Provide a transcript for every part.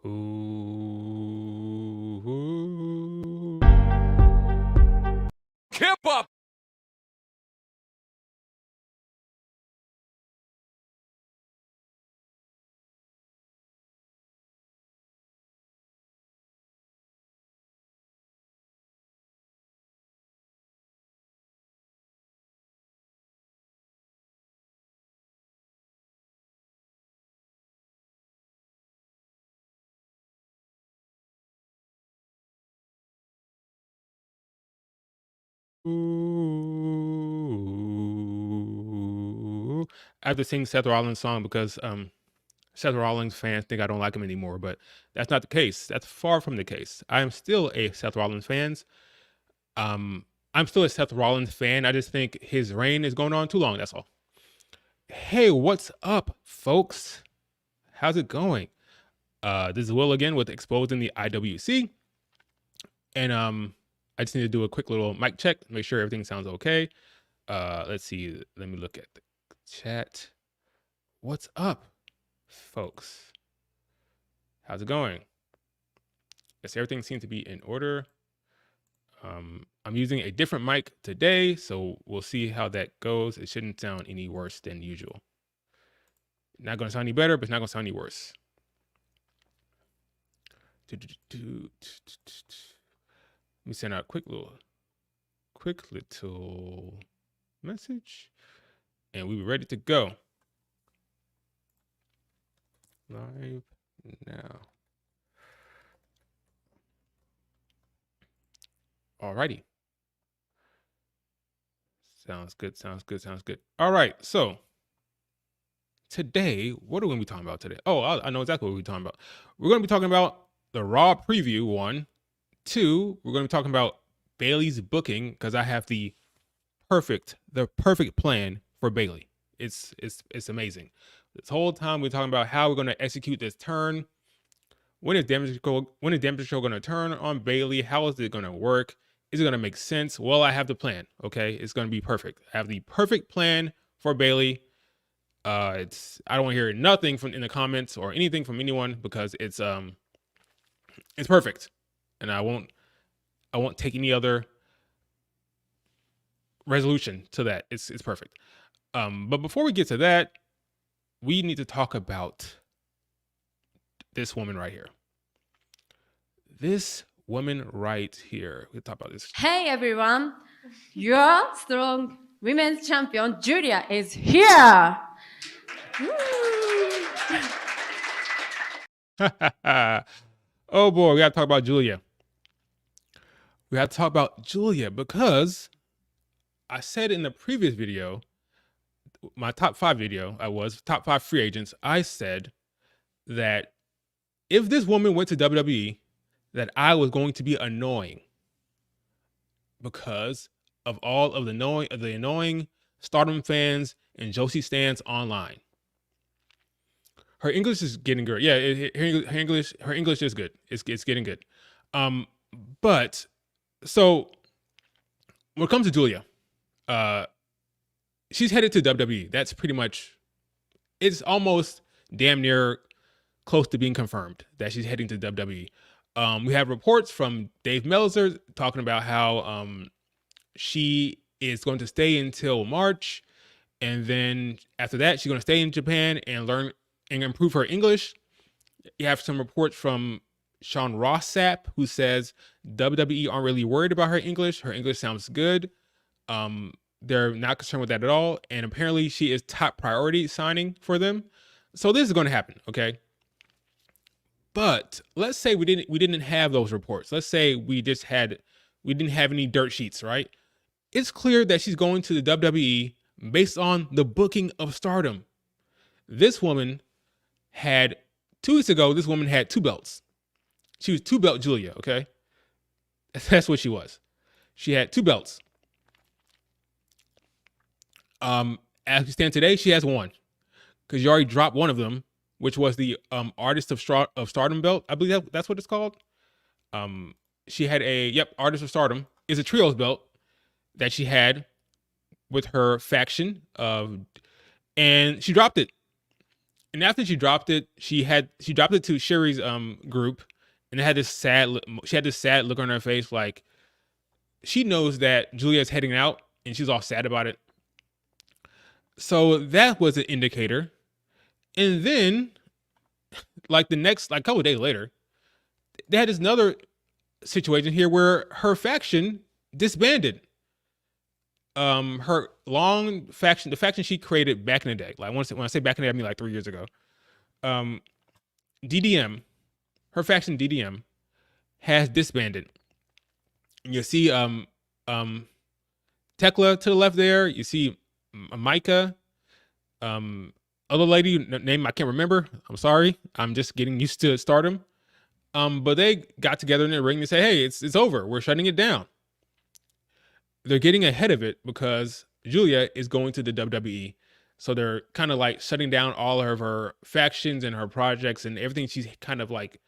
Ooh. Keep up. Ooh. I have to sing Seth Rollins' song because Seth Rollins fans think I don't like him anymore, but that's not the case. That's far from the case. I am still a Seth Rollins fan. Um, I'm still a Seth Rollins fan. I just think his reign is going on too long. That's all. Hey, what's up, folks? How's it going? This is Will again with Exposing the IWC. And I just need to do a quick little mic check, make sure everything sounds okay. Let's see. Let me look at the chat. What's up, folks? How's it going? Yes, everything seems to be in order. I'm using a different mic today, so we'll see how that goes. It shouldn't sound any worse than usual. Not going to sound any better, but it's not going to sound any worse. Let me send out a quick little message, and we were ready to go. Live now. Alrighty. Sounds good. All right. So today, what are we going to be talking about today? Oh, I know exactly what we're talking about. We're going to be talking about the Raw preview, 1. 2, we're going to be talking about Bayley's booking because I have the perfect plan for Bayley. It's amazing. This whole time we're talking about how we're going to execute this turn. When is Damage Control going to turn on Bayley? How is it going to work? Is it going to make sense? Well, I have the plan. Okay, it's going to be perfect. I have the perfect plan for Bayley. I don't want to hear nothing in the comments or anything from anyone because it's perfect, and I won't take any other resolution to that. It's perfect. But before we get to that, we need to talk about this woman right here. This woman right here. We'll talk about this. Hey everyone, your strong women's champion Giulia is here. Oh boy, we gotta talk about Giulia. We have to talk about Giulia because I said in the previous video, my top 5 video, top 5 free agents. I said that if this woman went to WWE, that I was going to be annoying because of all of the annoying Stardom fans and Josie stans online. Her English is getting good. Yeah, her English is good. It's getting good. But so when it comes to Giulia, she's headed to WWE. That's pretty much. It's almost damn near close to being confirmed that she's heading to WWE. We have reports from Dave Meltzer talking about how she is going to stay until March, and then after that, she's going to stay in Japan and learn and improve her English. You have some reports from Sean Rossap, who says WWE aren't really worried about her English. Her English sounds good. They're not concerned with that at all, and apparently she is top priority signing for them. So this is going to happen, okay? But let's say we didn't have those reports. Let's say we didn't have any dirt sheets, right? It's clear that she's going to the WWE based on the booking of Stardom. This woman had 2 weeks ago. This woman had 2 belts. She was 2-belt Giulia. Okay, that's what she was. She had 2 belts. As we stand today, she has 1 because you already dropped one of them, which was the Artist of Stardom belt. I believe that's what it's called. She had Artist of Stardom is a trios belt that she had with her faction, and she dropped it. And after she dropped it, she dropped it to Sherry's group, and it had this she had this sad look on her face, like she knows that Giulia's heading out, and she's all sad about it. So that was an indicator. And then, like the next, like a couple of days later, they had this another situation here where her faction disbanded. Her long faction, the faction she created back in the day, like when I say back in the day, I mean like 3 years ago. DDM, her faction DDM, has disbanded. You see, Tekla to the left there. You see, Micah, other lady name I can't remember. I'm sorry. I'm just getting used to Stardom. But they got together in the ring and say, "Hey, it's over. We're shutting it down." They're getting ahead of it because Giulia is going to the WWE. So they're kind of like shutting down all of her factions and her projects and everything she's kind of like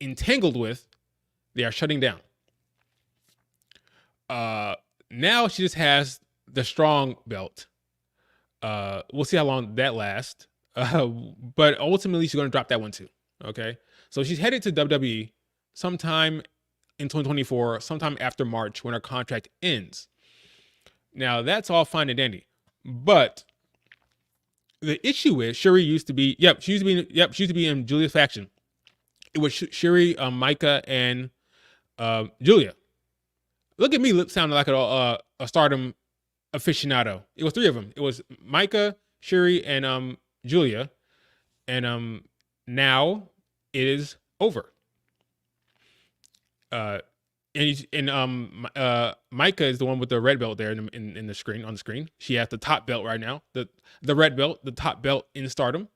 entangled with. They are shutting down. Now she just has the strong belt. We'll see how long that lasts. But ultimately she's going to drop that one too. Okay. So she's headed to WWE sometime in 2024, sometime after March when her contract ends. Now that's all fine and dandy, but the issue is Shuri used to be, she used to be in Giulia's faction. It was Shuri, Micah, and Giulia. Look at me sounding like a Stardom aficionado. It was 3 of them. It was Micah, Shuri, and Giulia, and now it is over. Micah is the one with the red belt there in the screen, on the screen. She has the top belt right now, the red belt, the top belt in Stardom.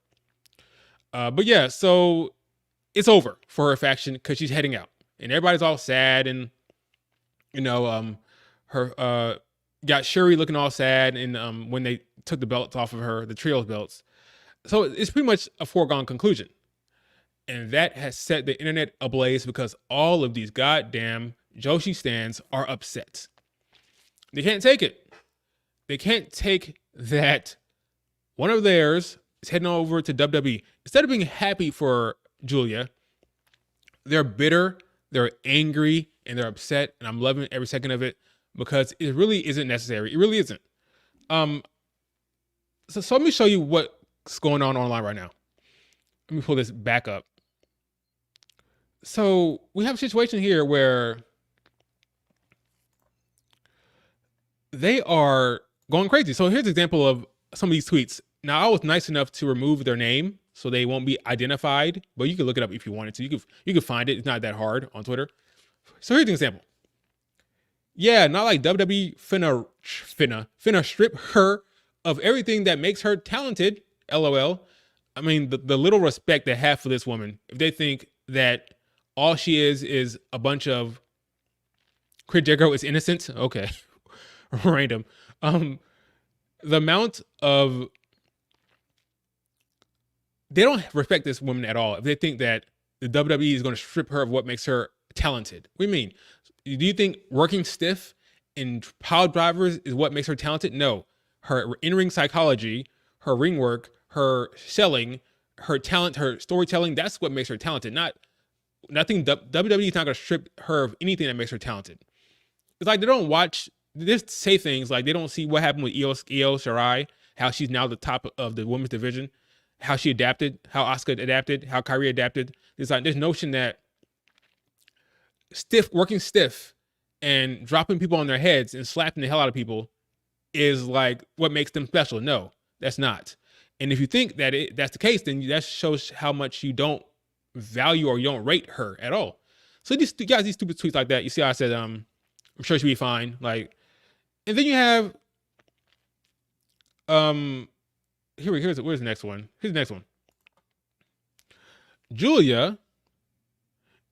But yeah, so it's over for her faction because she's heading out, and everybody's all sad, and her got Shuri looking all sad, and when they took the belts off of her, the trios belts. So it's pretty much a foregone conclusion. And that has set the internet ablaze because all of these goddamn Joshi stans are upset. They can't take it. They can't take that one of theirs is heading over to WWE. Instead of being happy for Giulia, they're bitter, they're angry, and they're upset. And I'm loving every second of it because it really isn't necessary. It really isn't. So let me show you what's going on online right now. Let me pull this back up. So we have a situation here where they are going crazy. So here's an example of some of these tweets. Now, I was nice enough to remove their name so they won't be identified, but you can look it up if you wanted to. You can find it. It's not that hard on Twitter. So here's an example. Yeah, not like WWE finna strip her of everything that makes her talented. LOL. I mean, the little respect they have for this woman, if they think that all she is a bunch of Chris Jericho is innocent. Okay. Random. The amount of, they don't respect this woman at all if they think that the WWE is going to strip her of what makes her talented. What do you mean? Do you think working stiff in pile drivers is what makes her talented? No. Her in-ring psychology, her ring work, her selling, her talent, her storytelling, that's what makes her talented. Nothing. WWE is not going to strip her of anything that makes her talented. It's like they don't watch, they just say things like they don't see what happened with Io Shirai, how she's now the top of the women's division, how she adapted, how Asuka adapted, how Kairi adapted. It's like this notion that working stiff and dropping people on their heads and slapping the hell out of people is like what makes them special. No, that's not. And if you think that that's the case, then that shows how much you don't value or you don't rate her at all. So these stupid tweets like that, you see how I said, I'm sure she'll be fine. Like, and then you have, where's the next one? Here's the next one. Giulia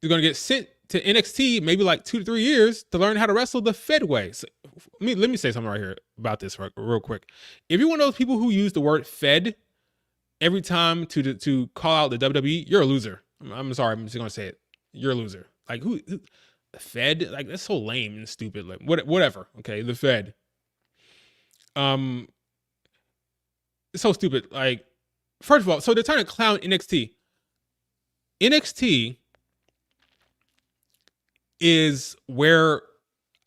is going to get sent to NXT maybe like 2 to 3 years to learn how to wrestle the Fed way. So, let me say something right here about this real quick. If you're one of those people who use the word Fed every time to call out the WWE, you're a loser. I'm sorry, I'm just gonna say it. You're a loser. Like who Fed? Like that's so lame and stupid. Like whatever. Okay, the Fed. It's so stupid. Like first of all, so they're trying to clown NXT. NXT is where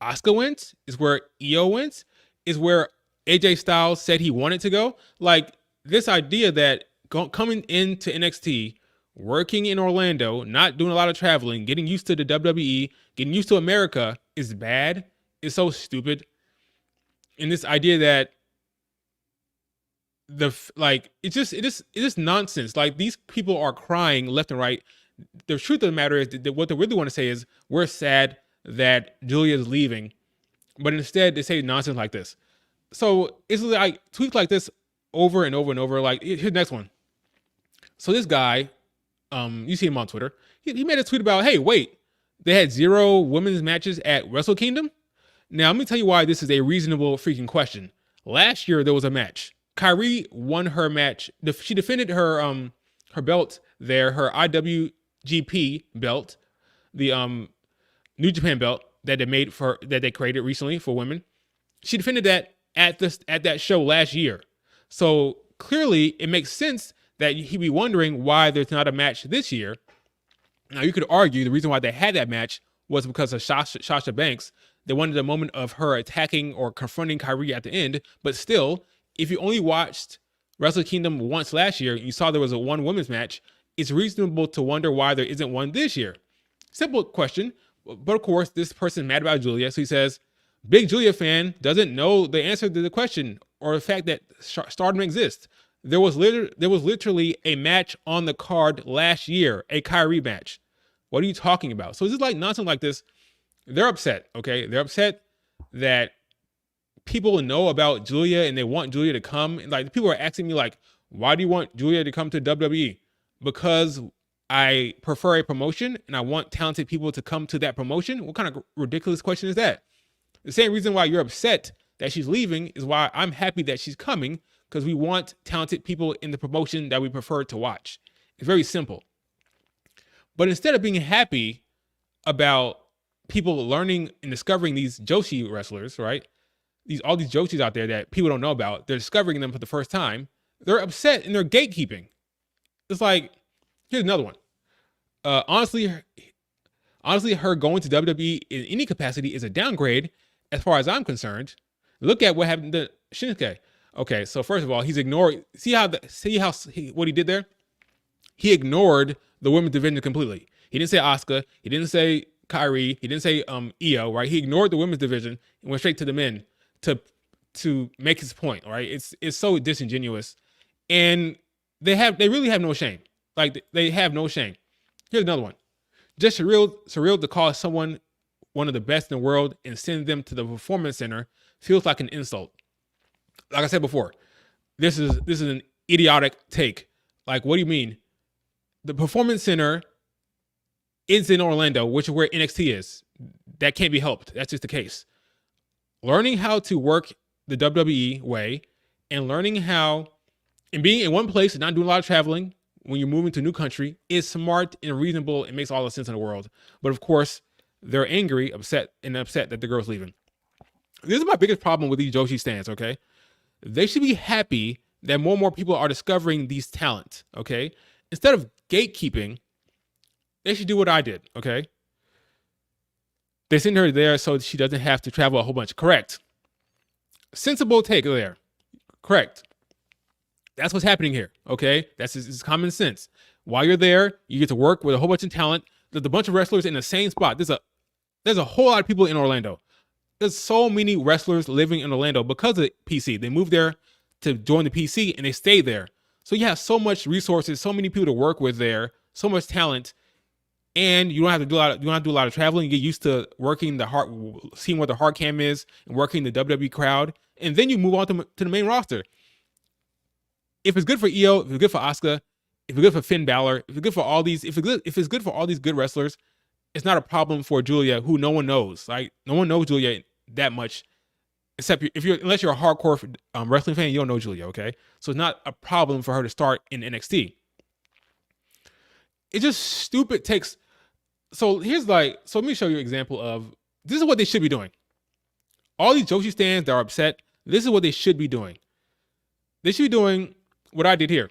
Asuka went, is where Io went, is where AJ Styles said he wanted to go. Like, this idea that coming into NXT, working in Orlando, not doing a lot of traveling, getting used to the WWE, getting used to America is bad, is so stupid. And this idea that it's just nonsense. Like, these people are crying left and right. The truth of the matter is that what they really want to say is, we're sad that Giulia is leaving, but instead they say nonsense like this. So it's like tweets like this over and over and over. Like, here's the next one. So this guy, you see him on Twitter. He made a tweet about, hey, wait, they had 0 women's matches at Wrestle Kingdom. Now let me tell you why this is a reasonable freaking question. Last year there was a match. Kyrie won her match. She defended her belt there, her IWGP belt, the New Japan belt that they created recently for women. She defended that at that show last year. So clearly it makes sense that he'd be wondering why there's not a match this year. Now you could argue the reason why they had that match was because of Sasha Banks. They wanted a moment of her attacking or confronting Kyrie at the end, but still, if you only watched Wrestle Kingdom once last year and you saw there was a one women's match, it's reasonable to wonder why there isn't one this year. Simple question, but of course, this person's mad about Giulia, so he says, big Giulia fan doesn't know the answer to the question or the fact that Stardom exists. There was literally a match on the card last year, a Kyrie match. What are you talking about? So it's just like nonsense like this. They're upset, okay? They're upset that people know about Giulia and they want Giulia to come. And like, people are asking me like, why do you want Giulia to come to WWE? Because I prefer a promotion and I want talented people to come to that promotion. What kind of ridiculous question is that? The same reason why you're upset that she's leaving is why I'm happy that she's coming, because we want talented people in the promotion that we prefer to watch. It's very simple. But instead of being happy about people learning and discovering these Joshi wrestlers, right? All these Joshis out there that people don't know about, they're discovering them for the first time. They're upset and they're gatekeeping. It's like, here's another one. Honestly, her going to WWE in any capacity is a downgrade as far as I'm concerned. Look at what happened to Shinsuke. Okay, so first of all, he's ignored. See what he did there? He ignored the women's division completely. He didn't say Asuka. He didn't say Kyrie. He didn't say Io, right? He ignored the women's division and went straight to the men to make his point, right? It's so disingenuous, and they really have no shame. Like, they have no shame. Here's another one. Just surreal to call someone one of the best in the world and send them to the Performance Center feels like an insult. Like I said before, this is an idiotic take. Like, what do you mean? The Performance Center is in Orlando, which is where NXT is. That can't be helped. That's just the case. Learning how to work the WWE way and learning how, and being in one place and not doing a lot of traveling when you're moving to a new country is smart and reasonable. It makes all the sense in the world. But of course, they're angry, upset that the girl's leaving. This is my biggest problem with these Joshi stands, okay? They should be happy that more and more people are discovering these talents, okay? Instead of gatekeeping, they should do what I did, okay? They send her there so she doesn't have to travel a whole bunch. Correct. Sensible take there. Correct. That's what's happening here, okay? That's just common sense. While you're there, you get to work with a whole bunch of talent. There's a bunch of wrestlers in the same spot. There's a whole lot of people in Orlando. There's so many wrestlers living in Orlando because of PC. They moved there to join the PC and they stayed there. So you have so much resources, so many people to work with there, so much talent, and you don't have to do a lot of traveling. You get used to working seeing what the hard cam is and working the WWE crowd, and then you move on to the main roster. If it's good for Io, if it's good for Asuka, if it's good for Finn Balor, if it's good for all these, if it's good for all these good wrestlers, it's not a problem for Giulia, who no one knows. Like, no one knows Giulia that much, except unless you're a hardcore wrestling fan, you don't know Giulia, okay? So it's not a problem for her to start in NXT. It's just stupid takes. So let me show you an example of, this is what they should be doing. All these Joshi stands that are upset, this is what they should be doing. They should be doing what I did here.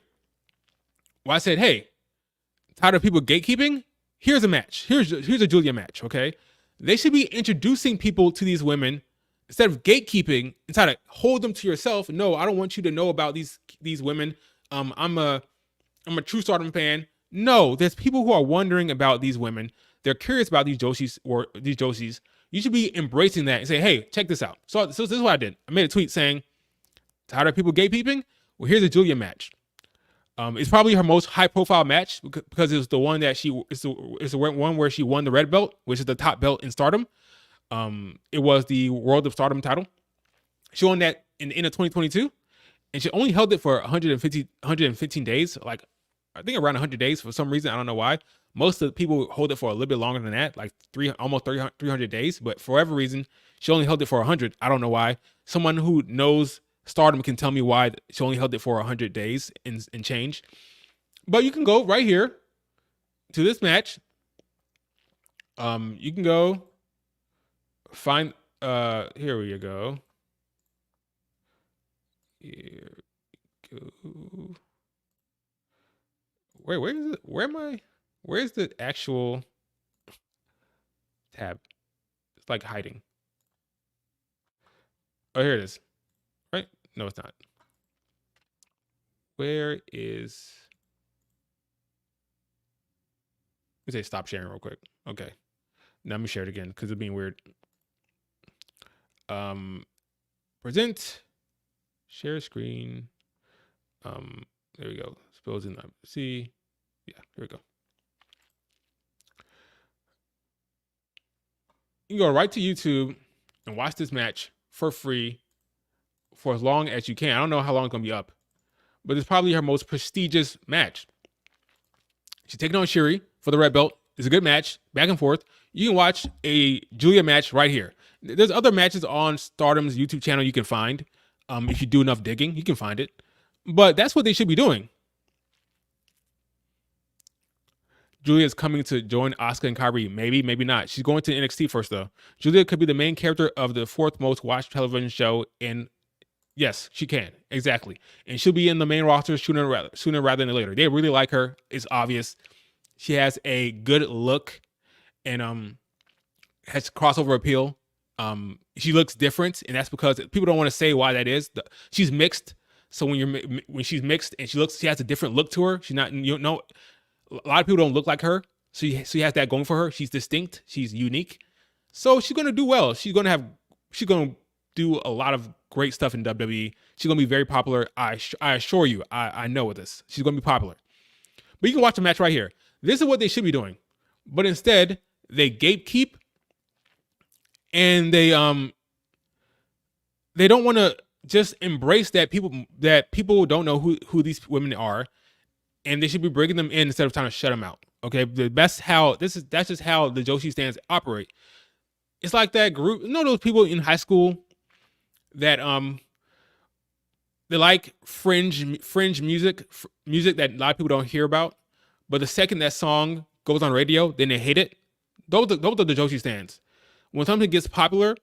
Well, I said, hey, tired of people gatekeeping? Here's a match. Here's a Giulia match, okay? They should be introducing people to these women instead of gatekeeping and try to hold them to yourself. No, I don't want you to know about these women. I'm a true Stardom fan. No, there's people who are wondering about these women. They're curious about these Joshis or these Joshis. You should be embracing that and say, hey, check this out. So this is what I did. I made a tweet saying, tired of people gatekeeping? Well, here's a Giulia match. It's probably her most high-profile match because it was the one that it's the one where she won the red belt, which is the top belt in Stardom. It was the World of Stardom title. She won that in the end of 2022, and she only held it for 115 days, like I think around 100 days for some reason. I don't know why. Most of the people hold it for a little bit longer than that, like almost 300 days. But for whatever reason, she only held it for 100. I don't know why. Someone who knows Stardom can tell me why she only held it for 100 days and change. But you can go right here to this match. You can go find, here we go. Here we go. Wait, where is it? Where am I? Where's the actual tab? It's like hiding. Oh, here it is. Right? No, it's not. Where is... Let me say stop sharing real quick. Okay. Now let me share it again because it's being weird. Present. Share screen. There we go. Suppose in see. Yeah, here we go. You can go right to YouTube and watch this match for free for as long as you can. I don't know how long it's gonna be up, but it's probably her most prestigious match. She's taking on Shuri for the red belt. It's a good match, back and forth. You can watch a Giulia match right here. There's other matches on Stardom's YouTube channel you can find. If you do enough digging, you can find it. But that's what they should be doing. Giulia is coming to join Asuka and Kairi. Maybe, maybe not. She's going to NXT first, though. Giulia could be the main character of the fourth most watched television show. And yes, she can. Exactly. And she'll be in the main roster sooner rather than later. They really like her. It's obvious. She has a good look and has crossover appeal. She looks different, and that's because people don't want to say why that is. She's mixed. So when she's mixed and she has a different look to her. She's not, a lot of people don't look like her. So she has that going for her. She's distinct. She's unique. So she's going to do well. She's going to do a lot of great stuff in WWE. She's going to be very popular. I assure you, I know this. She's going to be popular. But you can watch the match right here. This is what they should be doing. But instead, they gatekeep and they don't want to just embrace that people don't know who these women are, and they should be bringing them in instead of trying to shut them out. Okay, that's just how the Joshi stands operate. It's like that group, those people in high school that they like fringe music that a lot of people don't hear about, but the second that song goes on radio, then they hate it. Those are the Joshi stands. When something gets popular,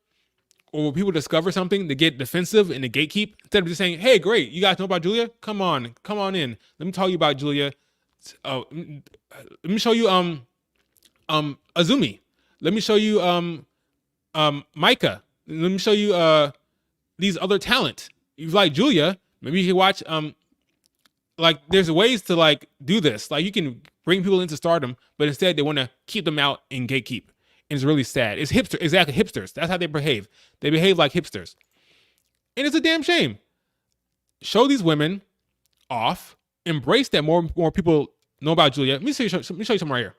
or when people discover something, they get defensive and they gatekeep instead of just saying, "Hey, great, you guys know about Giulia? Come on in. Let me tell you about Giulia. Let me show you Azumi. Let me show you Micah. Let me show you these other talent. If you like Giulia, maybe you can watch like there's ways to like do this. Like you can bring people into Stardom, but instead they want to keep them out and gatekeep. And it's really sad. It's exactly hipsters. That's how they behave. They behave like hipsters. And it's a damn shame. Show these women off. Embrace that more people know about Giulia. Let me show you something right here.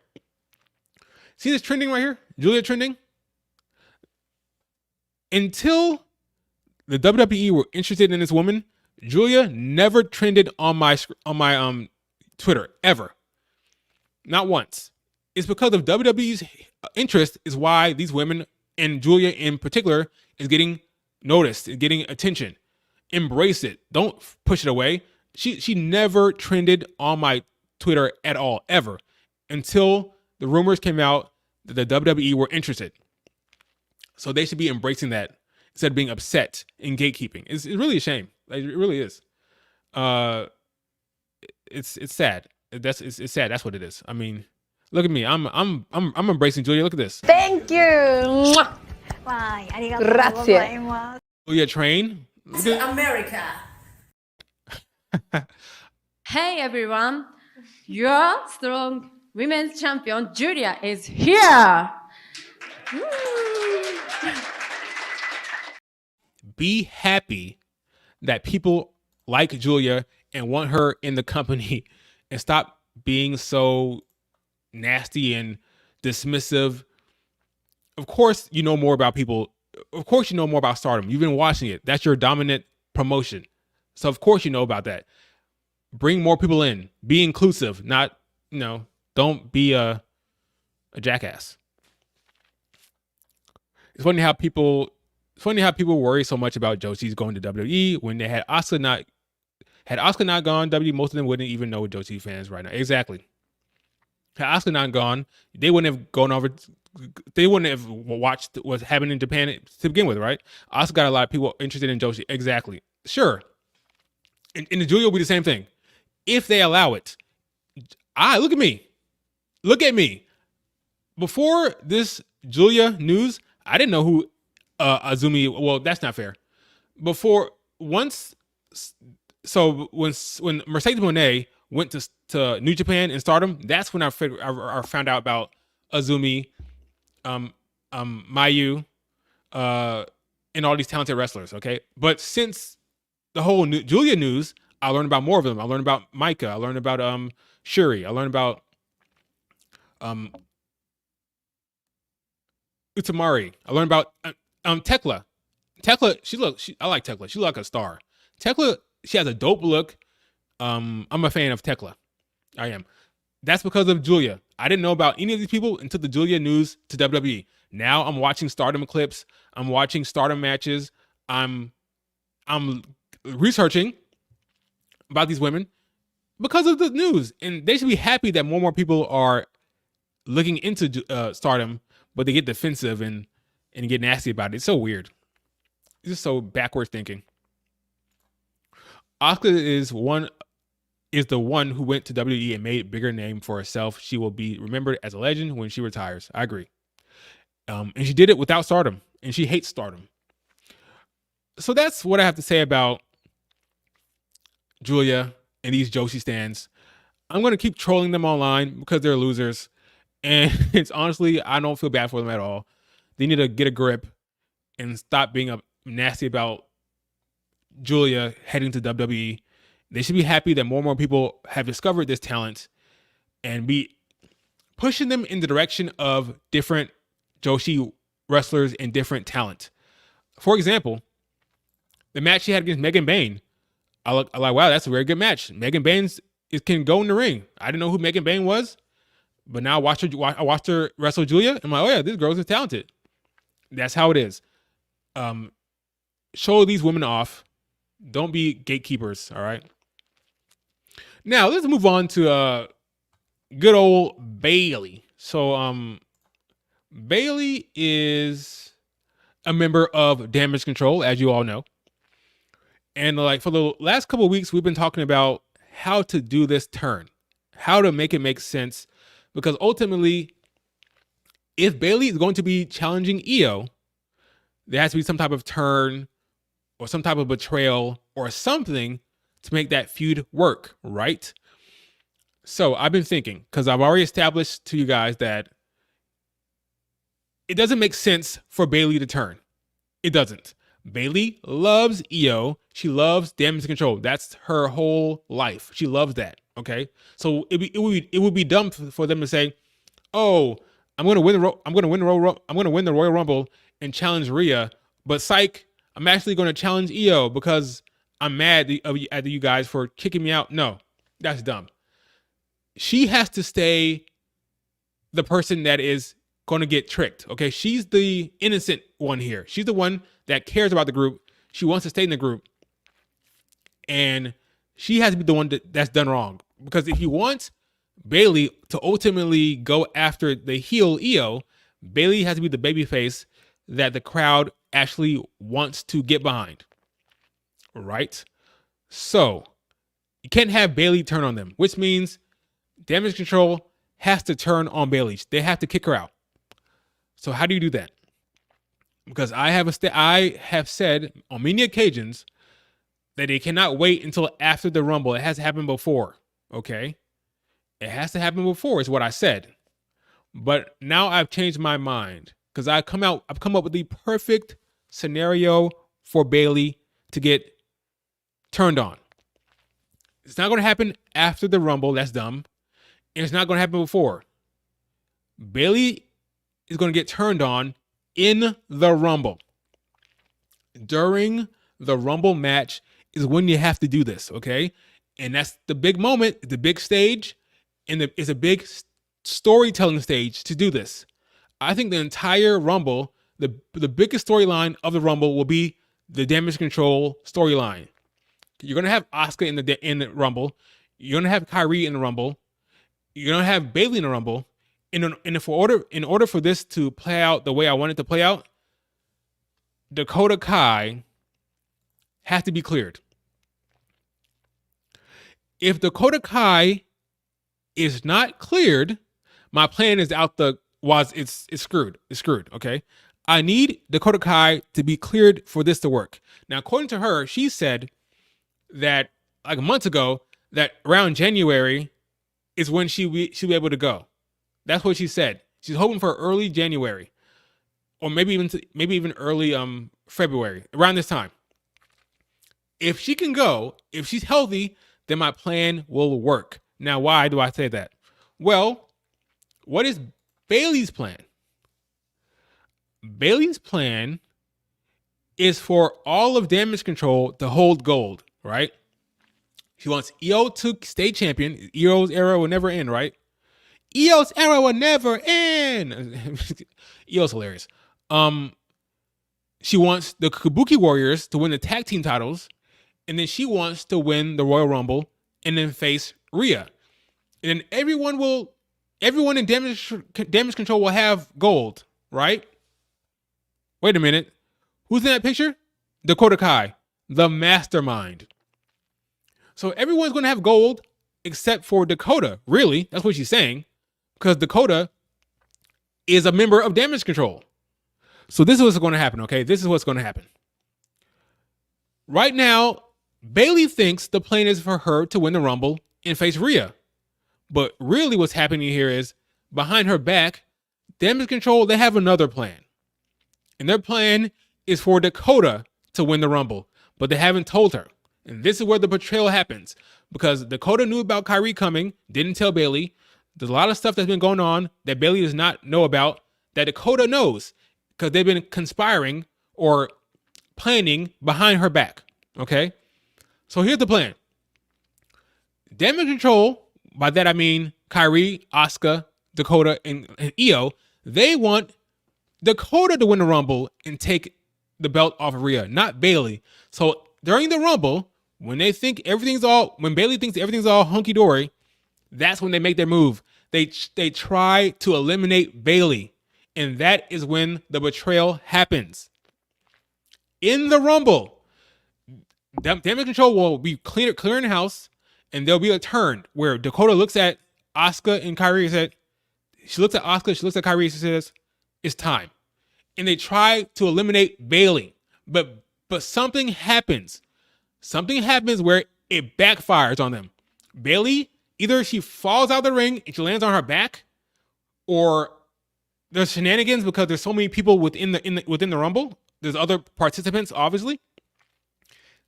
See this trending right here? Giulia trending? Until the WWE were interested in this woman, Giulia never trended on my Twitter, ever. Not once. It's because of WWE's interest is why these women, and Giulia in particular, is getting noticed, is getting attention. Embrace it. Don't push it away. She never trended on my Twitter at all, ever, until the rumors came out that the WWE were interested. So they should be embracing that instead of being upset and gatekeeping. It's really a shame. Like, it really is. It's sad. it's sad. That's what it is. I mean, look at me. I'm embracing Giulia. Look at this. Thank you. Mwah. Grazie. Giulia train. America. Hey everyone, your strong women's champion Giulia is here. Be happy that people like Giulia and want her in the company, and stop being so nasty and dismissive. Of course, you know more about people. Of course, you know more about Stardom. You've been watching it. That's your dominant promotion. So of course you know about that. Bring more people in. Be inclusive. Not, don't be a jackass. It's funny how people worry so much about Joshi's going to WWE when they had Asuka not gone, WWE, most of them wouldn't even know Joshi fans right now. Exactly. Had Asuka not gone, they wouldn't have gone over. They wouldn't have watched what's happening in Japan to begin with, right? Asuka got a lot of people interested in Joshi. Exactly. Sure. And the Giulia will be the same thing. If they allow it. Look at me. Look at me. Before this Giulia news, I didn't know who Azumi. Well, that's not fair. When Mercedes Moné went to New Japan and Stardom, that's when I found out about Azumi, Mayu, and all these talented wrestlers. Okay, but since the whole Giulia news, I learned about more of them. I learned about Micah. I learned about Shuri. I learned about Utamari. I learned about Tekla. Tekla, I like Tekla. She's like a star. Tekla, she has a dope look. I'm a fan of Tekla. I am. That's because of Giulia. I didn't know about any of these people until the Giulia news to WWE. Now I'm watching Stardom clips. I'm watching Stardom matches. I'm researching about these women because of the news, and they should be happy that more and more people are looking into Stardom, but they get defensive and get nasty about it. It's so weird. It's just so backwards thinking. Asuka is the one who went to WWE and made a bigger name for herself. She will be remembered as a legend when she retires. I agree. And she did it without Stardom, and she hates Stardom. So that's what I have to say about Giulia and these Joshi stands. I'm going to keep trolling them online because they're losers. And it's honestly, I don't feel bad for them at all. They need to get a grip and stop being nasty about Giulia heading to WWE. They should be happy that more and more people have discovered this talent and be pushing them in the direction of different Joshi wrestlers and different talent. For example, the match she had against Megan Bayne. I like, wow, that's a very good match. Megan Bayne can go in the ring. I didn't know who Megan Bayne was, but now I watched her wrestle Giulia. I'm like, oh yeah, this girl is talented. That's how it is. Show these women off. Don't be gatekeepers. All right. Now let's move on to good old Bayley. So Bayley is a member of Damage CTRL, as you all know. And like for the last couple of weeks, we've been talking about how to do this turn, how to make it make sense, because ultimately, if Bayley is going to be challenging Io, there has to be some type of turn or some type of betrayal or something to make that feud work, right? So I've been thinking, because I've already established to you guys that it doesn't make sense for Bayley to turn. It doesn't. Bayley loves Io. She loves Damage CTRL. That's her whole life. She loves that. Okay, so it would be dumb for them to say, "Oh, I'm going to win the Royal Rumble and challenge Rhea," but psych, I'm actually going to challenge Io because I'm mad at you guys for kicking me out. No, that's dumb. She has to stay the person that is going to get tricked. Okay, she's the innocent one here. She's the one that cares about the group. She wants to stay in the group, and she has to be the one that's done wrong. Because if you want Bayley to ultimately go after the heel Io, Bayley has to be the babyface that the crowd actually wants to get behind. Right? So you can't have Bayley turn on them, which means Damage Control has to turn on Bayley. They have to kick her out. So how do you do that? Because I have said on many occasions that they cannot wait until after the Rumble. It has to happen before. Okay? It has to happen before is what I said. But now I've changed my mind because I've come up with the perfect scenario for Bayley to get turned on. It's not going to happen after the Rumble. That's dumb. And it's not going to happen before. Bayley is going to get turned on in the Rumble. During the Rumble match is when you have to do this, okay? And that's the big moment, the big stage, and it's a big storytelling stage to do this. I think the entire Rumble, the biggest storyline of the Rumble will be the Damage Control storyline. You're going to have Asuka in the Rumble. You're going to have Kyrie in the Rumble. You're going to have Bayley in the Rumble. In order for this to play out the way I want it to play out, Dakota Kai has to be cleared. If Dakota Kai is not cleared, my plan is it's screwed. It's screwed, okay? I need Dakota Kai to be cleared for this to work. Now, according to her, she said that like months ago that around January is when she'll be able to go. That's what she said. She's hoping for early January, or maybe even early February, around this time. If she can go, if she's healthy, then my plan will work. Now, why do I say that? Well, what is Bayley's plan? Bayley's plan is for all of Damage Control to hold gold, right? She wants Io to stay champion. Io's era will never end, right? Io's era will never end. Io's hilarious. She wants the Kabuki Warriors to win the tag team titles, and then she wants to win the Royal Rumble and then face Rhea. And then everyone in Damage Control will have gold, right? Wait a minute. Who's in that picture? Dakota Kai, the mastermind. So everyone's going to have gold except for Dakota. Really? That's what she's saying. Because Dakota is a member of Damage Control. So this is what's going to happen, okay? This is what's going to happen. Right now, Bayley thinks the plan is for her to win the Rumble and face Rhea. But really what's happening here is, behind her back, Damage Control, they have another plan. And their plan is for Dakota to win the Rumble. But they haven't told her. And this is where the betrayal happens. Because Dakota knew about Kyrie coming, didn't tell Bayley. There's a lot of stuff that's been going on that Bayley does not know about that Dakota knows. Because they've been conspiring or planning behind her back. Okay? So here's the plan. Damage Control, by that I mean Kyrie, Asuka, Dakota, and Io, they want Dakota to win the Rumble and take the belt off of Rhea, not Bayley. So during the Rumble, when Bayley thinks everything's all hunky-dory, that's when they make their move. They try to eliminate Bayley, and that is when the betrayal happens. In the Rumble, Damage Control will be clearing house, and there'll be a turn where Dakota looks at Asuka and Kyrie and said, she looks at Asuka, she looks at Kyrie and says, it's time. And they try to eliminate Bayley, but something happens. Something happens where it backfires on them. Bayley, either she falls out of the ring and she lands on her back, or there's shenanigans because there's so many people within the Rumble. There's other participants, obviously.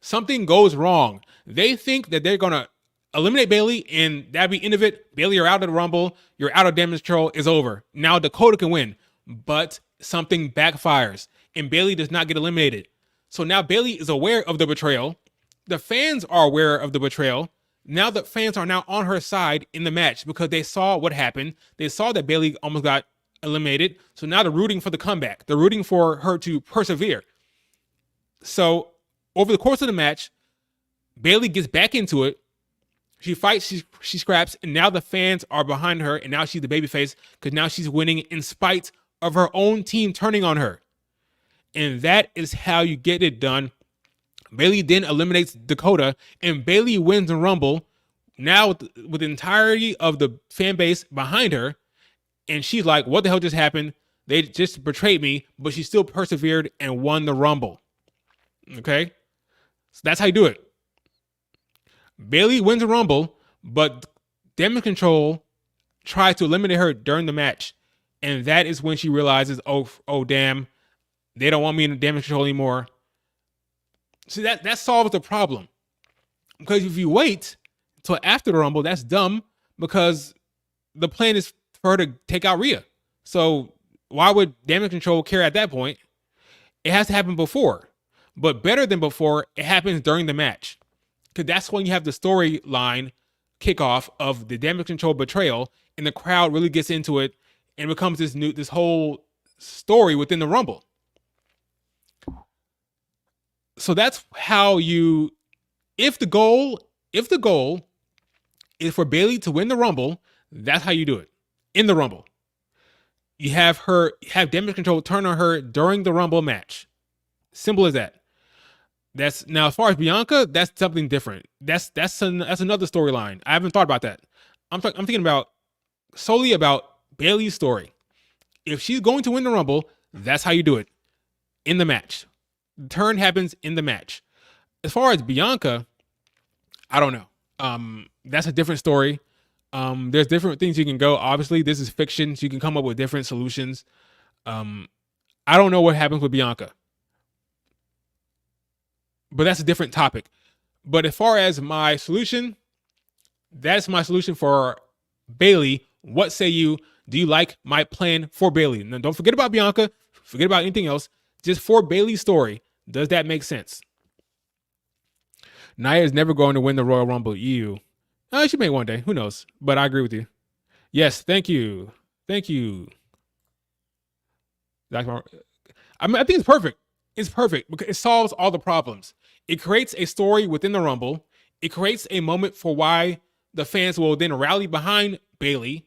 Something goes wrong. They think that they're gonna eliminate Bayley, and that'd be end of it. Bayley, you're out of the Rumble. You're out of Damage Control. It's over. Now Dakota can win, but something backfires, and Bayley does not get eliminated. So now Bayley is aware of the betrayal. The fans are aware of the betrayal. Now the fans are now on her side in the match because they saw what happened. They saw that Bayley almost got eliminated. So now they're rooting for the comeback. They're rooting for her to persevere. So over the course of the match, Bayley gets back into it. She fights, she scraps, and now the fans are behind her, and now she's the babyface because now she's winning in spite of her own team turning on her. And that is how you get it done. Bayley then eliminates Dakota, and Bayley wins the Rumble now with the entirety of the fan base behind her, and she's like, what the hell just happened? They just betrayed me, but she still persevered and won the Rumble. Okay? So that's how you do it. Bayley wins the Rumble, but Damage Control tries to eliminate her during the match. And that is when she realizes, oh damn, they don't want me in Damage Control anymore. See, that solves the problem. Because if you wait until after the Rumble, that's dumb, because the plan is for her to take out Rhea. So why would Damage Control care at that point? It has to happen before. But better than before, it happens during the match. Because that's when you have the storyline kickoff of the Damage Control betrayal, and the crowd really gets into it, and it becomes this whole story within the Rumble. So that's how you, if the goal is for Bayley to win the Rumble, that's how you do it. In the Rumble. You have Damage Control turn on her during the Rumble match. Simple as that. That's now, as far as Bianca, that's something different. That's another storyline. I haven't thought about that. I'm thinking about solely about Bayley's story. If she's going to win the Rumble, that's how you do it. In the match. The turn happens in the match. As far as Bianca, I don't know. That's a different story. There's different things you can go. Obviously, this is fiction, so you can come up with different solutions. I don't know what happens with Bianca. But that's a different topic. But as far as my solution, that's my solution for Bayley. What say you? Do you like my plan for Bayley? Now, don't forget about Bianca. Forget about anything else. Just for Bayley's story, does that make sense? Nia is never going to win the Royal Rumble. She may one day. Who knows? But I agree with you. Yes, thank you. Thank you. I think it's perfect. It's perfect because it solves all the problems. It creates a story within the Rumble. It creates a moment for why the fans will then rally behind Bayley.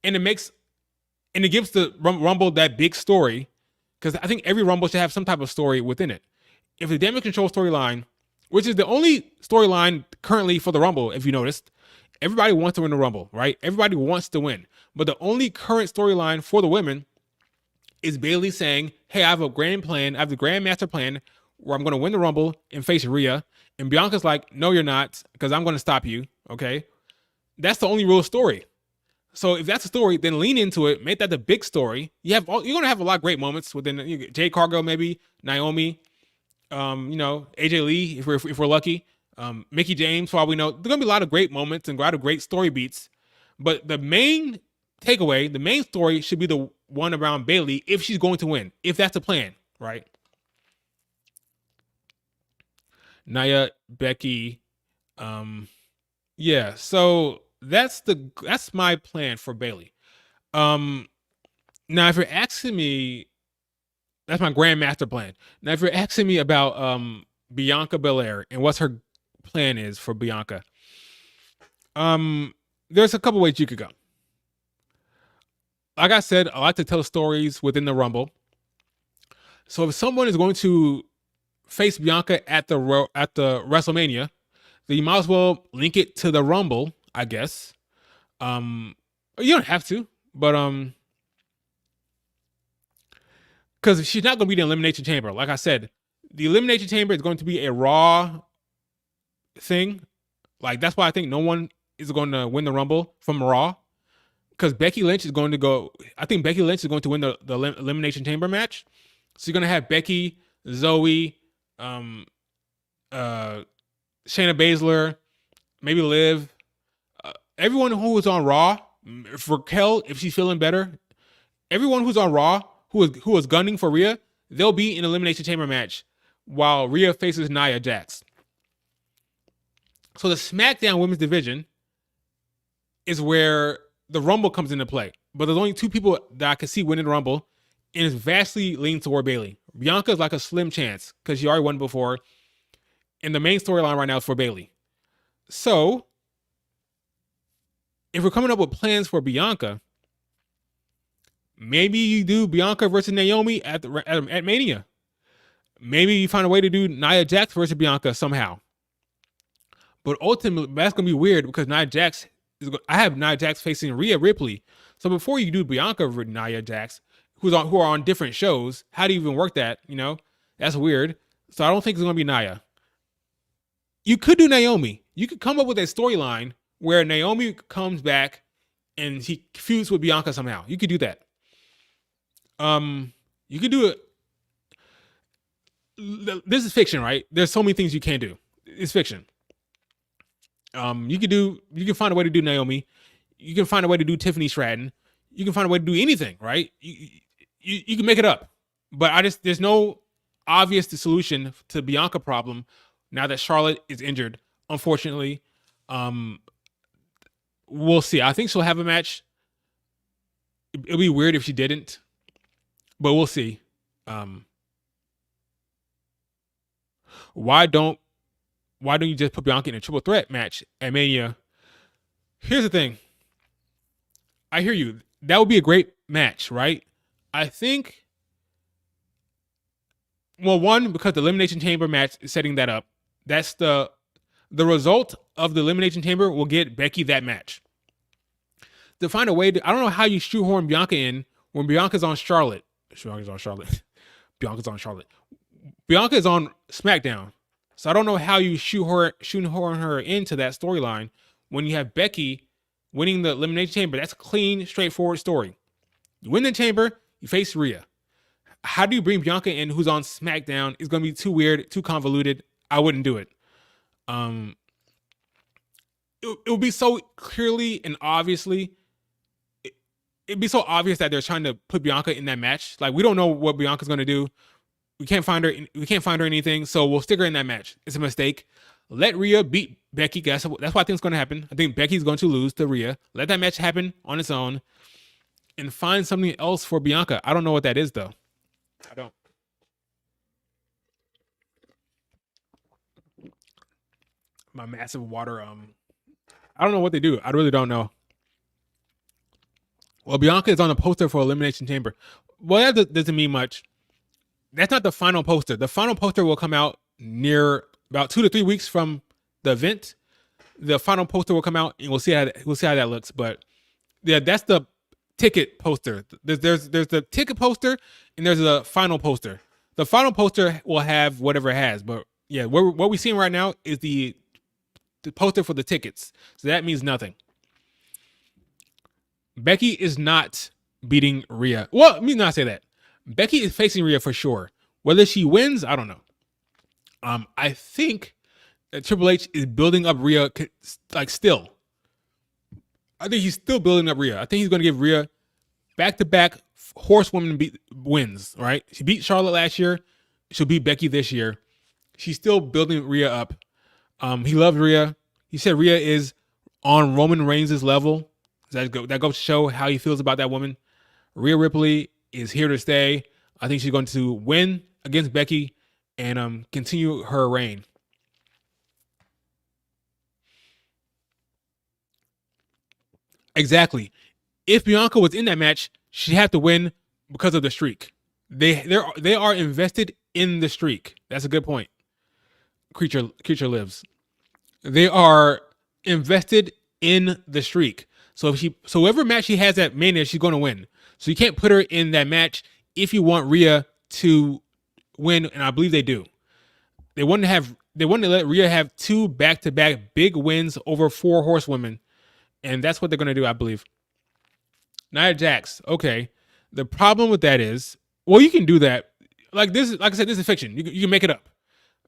And it gives the Rumble that big story, because I think every Rumble should have some type of story within it. If the Damage Control storyline, which is the only storyline currently for the Rumble, if you noticed, everybody wants to win the Rumble, right? Everybody wants to win. But the only current storyline for the women is Bayley saying, hey, I have a grand plan. I have the grand master plan where I'm going to win the Rumble and face Rhea. And Bianca's like, no, you're not, because I'm going to stop you. Okay. That's the only real story. So if that's a story, then lean into it. Make that the big story. You're going to have a lot of great moments within Jade Cargill, maybe Naomi, AJ Lee, if we're lucky, Mickey James, for all we know. There's going to be a lot of great moments and a lot of great story beats. But the main takeaway, the main story should be the one around Bayley if she's going to win, if that's the plan, right? Nia, Becky, yeah. So that's my plan for Bayley. Now, if you're asking me, that's my grand master plan. Now, if you're asking me about Bianca Belair and what her plan is for Bianca, there's a couple ways you could go. Like I said, I like to tell stories within the Rumble. So if someone is going to face Bianca at the WrestleMania, then you might as well link it to the Rumble, I guess. You don't have to, but because she's not going to be the Elimination Chamber. Like I said, the Elimination Chamber is going to be a Raw thing. Like, that's why I think no one is going to win the Rumble from Raw. Because Becky Lynch is going to go. I think Becky Lynch is going to win the Elimination Chamber match. So you're going to have Becky, Zoe, Shayna Baszler, maybe Liv. Everyone who is on Raw, for Raquel, if she's feeling better, everyone who's on Raw, who is gunning for Rhea, they'll be in an Elimination Chamber match while Rhea faces Nia Jax. So the SmackDown Women's Division is where the Rumble comes into play. But there's only two people that I can see winning the Rumble, and it's vastly leaning toward Bayley. Bianca's like a slim chance because she already won before, and the main storyline right now is for Bayley. So if we're coming up with plans for Bianca, maybe you do Bianca versus Naomi at Mania. Maybe you find a way to do Nia Jax versus Bianca somehow. But ultimately, that's gonna be weird because Nia Jax I have Nia Jax facing Rhea Ripley. So before you do Bianca with Nia Jax, who are on different shows, how do you even work that? That's weird. So I don't think it's gonna be Nia. You could do Naomi. You could come up with a storyline where Naomi comes back and he feuds with Bianca somehow. You could do that. You could do it. This is fiction, right? There's so many things you can't do. It's fiction. You can find a way to do Naomi. You can find a way to do Tiffany Stratton. You can find a way to do anything, right? You can make it up. But there's no obvious solution to Bianca problem now that Charlotte is injured. Unfortunately, we'll see. I think she'll have a match. It'll be weird if she didn't, but we'll see. Why don't you just put Bianca in a triple threat match at Mania? Here's the thing. I hear you. That would be a great match, right? I think, well, one, because the Elimination Chamber match is setting that up. That's the result of the Elimination Chamber will get Becky that match. To find a way I don't know how you shoehorn Bianca in when Bianca's on Charlotte. Bianca is on SmackDown. So I don't know how you shoehorn her into that storyline when you have Becky winning the Elimination Chamber. That's a clean, straightforward story. You win the Chamber, you face Rhea. How do you bring Bianca in who's on SmackDown? It's going to be too weird, too convoluted. I wouldn't do it. It would be so clearly and obviously, it'd be so obvious that they're trying to put Bianca in that match. Like, we don't know what Bianca's going to do. We can't find her anything, so we'll stick her in that match. It's a mistake. Let Rhea beat Becky. That's what I think is going to happen. I think Becky's going to lose to Rhea. Let that match happen on its own and find something else for Bianca. I don't know what that is, though. I don't. My massive water. I don't know what they do. I really don't know. Well, Bianca is on a poster for Elimination Chamber. Well, that doesn't mean much. That's not the final poster. The final poster will come out near about 2 to 3 weeks from the event. The final poster will come out, and we'll see how that looks. But yeah, that's the ticket poster. There's the ticket poster, and there's a final poster. The final poster will have whatever it has. But yeah, what we're seeing right now is the poster for the tickets. So that means nothing. Becky is not beating Rhea. Well, let me not say that. Becky is facing Rhea for sure. Whether she wins, I don't know. I think that Triple H is building up Rhea still. I think he's still building up Rhea. I think he's going to give Rhea back-to-back horsewoman wins, right? She beat Charlotte last year. She'll beat Becky this year. She's still building Rhea up. He loves Rhea. He said Rhea is on Roman Reigns' level. That goes to show how he feels about that woman. Rhea Ripley is here to stay. I think she's going to win against Becky and continue her reign. Exactly. If Bianca was in that match, she'd have to win because of the streak. They are invested in the streak. That's a good point. Creature lives. They are invested in the streak. So whoever match she has at Mania, she's going to win. So you can't put her in that match if you want Rhea to win, and I believe they do. They want to let Rhea have 2 back-to-back big wins over 4 horsewomen, and that's what they're going to do, I believe. Nia Jax, okay. The problem with that is, well, you can do that. Like I said, this is fiction. You can make it up.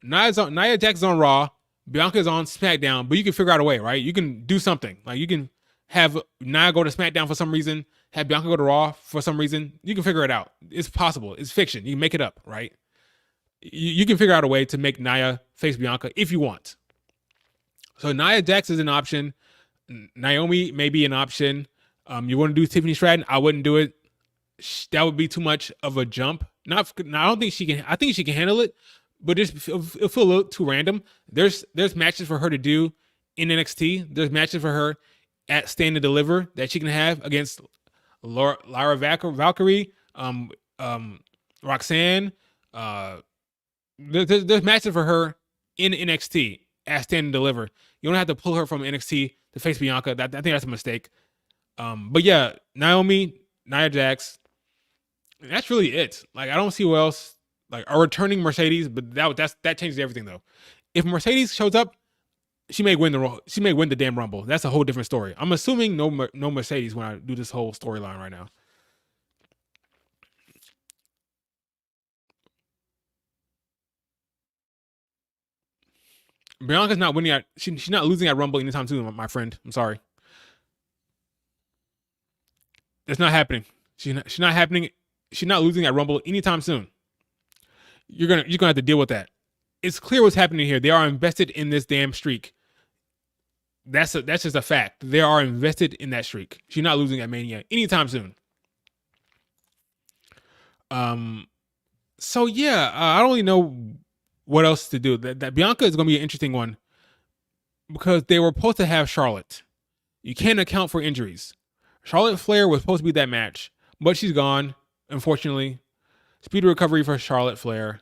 Nia Jax is on Raw, Bianca is on SmackDown, but you can figure out a way, right? You can do something. Like, you can have Nia go to SmackDown for some reason, have Bianca go to Raw for some reason. You can figure it out. It's possible. It's fiction. You can make it up, right? You can figure out a way to make Nia face Bianca if you want. So Nia Jax is an option. Naomi may be an option. You want to do Tiffany Stratton? I wouldn't do it. That would be too much of a jump. I don't think she can. I think she can handle it, but it'll feel a little too random. There's matches for her to do in NXT. There's matches for her at Stand and Deliver that she can have against Lyra Valkyrie, Roxanne. There's matches for her in NXT, at Stand and Deliver. You don't have to pull her from NXT to face Bianca. I think that's a mistake. But yeah, Naomi, Nia Jax, that's really it. Like, I don't see what else. Like, a returning Mercedes, but that changes everything though. If Mercedes shows up, she may win the damn Rumble. That's a whole different story. I'm assuming no Mercedes when I do this whole storyline right now. Bianca's not winning she's not losing at Rumble anytime soon, my friend. I'm sorry. It's not happening. She's not happening. She's not losing at Rumble anytime soon. You're gonna have to deal with that. It's clear what's happening here. They are invested in this damn streak. That's just a fact. They are invested in that streak. She's not losing at Mania anytime soon. So yeah, I don't really know what else to do. That Bianca is going to be an interesting one because they were supposed to have Charlotte. You can't account for injuries. Charlotte Flair was supposed to be that match, but she's gone, unfortunately. Speed recovery for Charlotte Flair.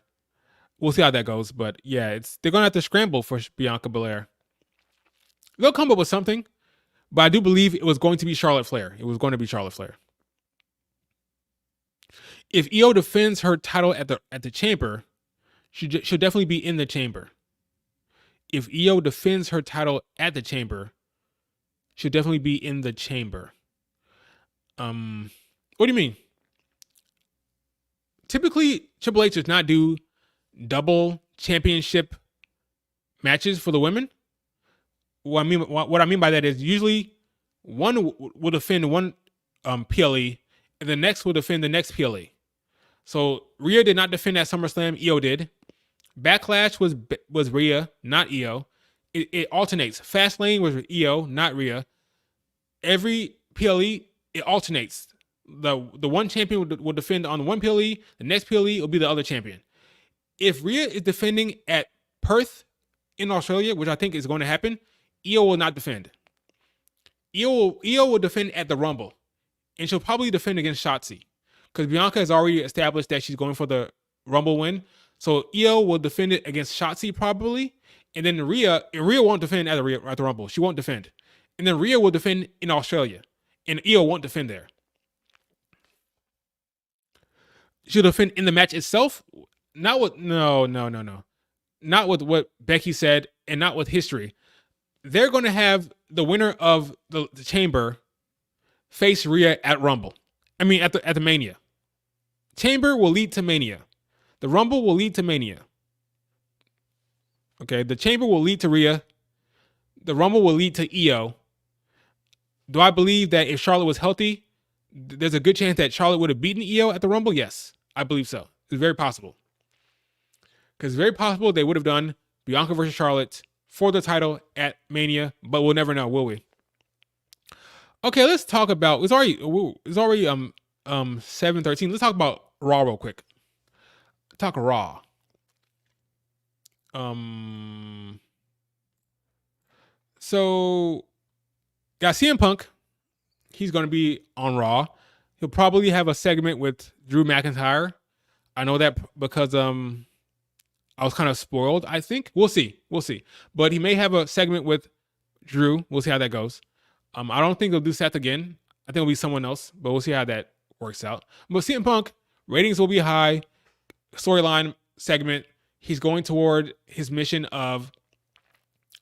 We'll see how that goes, but yeah, they're going to have to scramble for Bianca Belair. They'll come up with something, but I do believe it was going to be Charlotte Flair. It was going to be Charlotte Flair. If Io defends her title at the Chamber, she'll definitely be in the Chamber. If Io defends her title at the Chamber, she'll definitely be in the Chamber. What do you mean? Typically, Triple H does not do double championship matches for the women. What I mean by that is usually one will defend one PLE, and the next will defend the next PLE. So Rhea did not defend at SummerSlam. Io did. Backlash was Rhea, not Io. It alternates. Fastlane was Io, not Rhea. Every PLE, it alternates. The one champion will defend on one PLE. The next PLE will be the other champion. If Rhea is defending at Perth in Australia, which I think is going to happen, Io will not defend. Io will defend at the Rumble, and she'll probably defend against Shotzi because Bianca has already established that she's going for the Rumble win. So Io will defend it against Shotzi probably, and then Rhea won't defend at the Rumble. She won't defend, and then Rhea will defend in Australia, and Io won't defend there. She'll defend in the match itself, not with not with what Becky said, and not with history. They're going to have the winner of the Chamber face Rhea at Rumble. I mean, at the Mania. Chamber will lead to Mania. The Rumble will lead to Mania. Okay, the Chamber will lead to Rhea. The Rumble will lead to Io. Do I believe that if Charlotte was healthy, there's a good chance that Charlotte would have beaten Io at the Rumble? Yes, I believe so. It's very possible. Because it's very possible they would have done Bianca versus Charlotte for the title at Mania, but we'll never know, will we? Okay, let's talk about it's already 7:13. Let's talk about Raw real quick. Talk Raw. So got CM Punk. He's going to be on Raw. He'll probably have a segment with Drew McIntyre. I know that because I was kind of spoiled, I think. We'll see. But he may have a segment with Drew. We'll see how that goes. I don't think they'll do Seth again. I think it'll be someone else, but we'll see how that works out. But CM Punk, ratings will be high. Storyline segment. He's going toward his mission of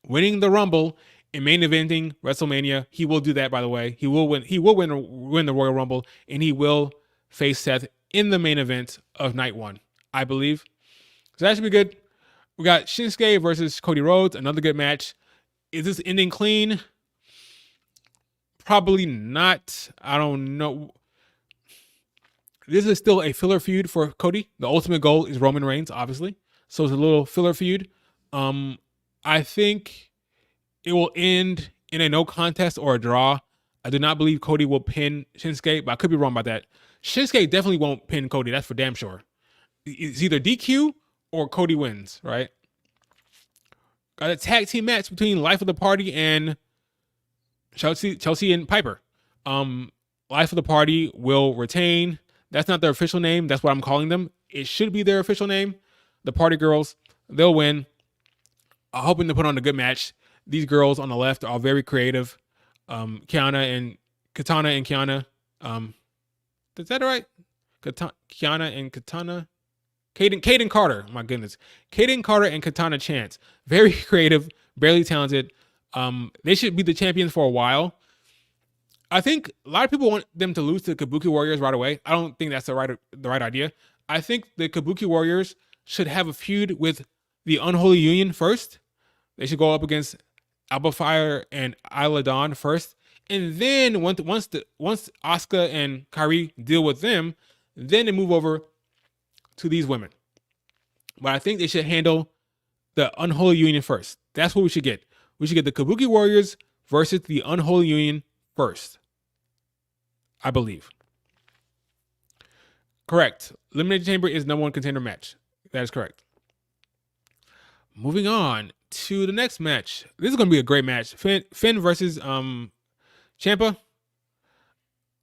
winning the Rumble and main eventing WrestleMania. He will do that, by the way. He will win the Royal Rumble, and he will face Seth in the main event of night one, I believe. So that should be good. We got Shinsuke versus Cody Rhodes, another good match. Is this ending clean? Probably not. I don't know. This is still a filler feud for Cody. The ultimate goal is Roman Reigns, obviously. So it's a little filler feud. I think it will end in a no contest or a draw. I do not believe Cody will pin Shinsuke, but I could be wrong about that. Shinsuke definitely won't pin Cody. That's for damn sure. It's either DQ or Cody wins, right? Got a tag team match between Life of the Party and Chelsea and Piper. Life of the Party will retain. That's not their official name. That's what I'm calling them. It should be their official name. The Party Girls, they'll win. hoping to put on a good match. These girls on the left are very creative. Katana and Kiana. Is that right? Kiana and Katana. Kaden Carter. My goodness. Kaden Carter and Katana Chance. Very creative, barely talented. They should be the champions for a while. I think a lot of people want them to lose to the Kabuki Warriors right away. I don't think that's the right idea. I think the Kabuki Warriors should have a feud with the Unholy Union first. They should go up against Alba Fire and Isla Dawn first. And then once Asuka and Kairi deal with them, then they move over to these women. But I think they should handle the Unholy Union first. That's what we should get. We should get the Kabuki Warriors versus the Unholy Union first. I believe. Correct. Elimination Chamber is number one contender match. That is correct. Moving on to the next match. This is going to be a great match. Finn versus Ciampa.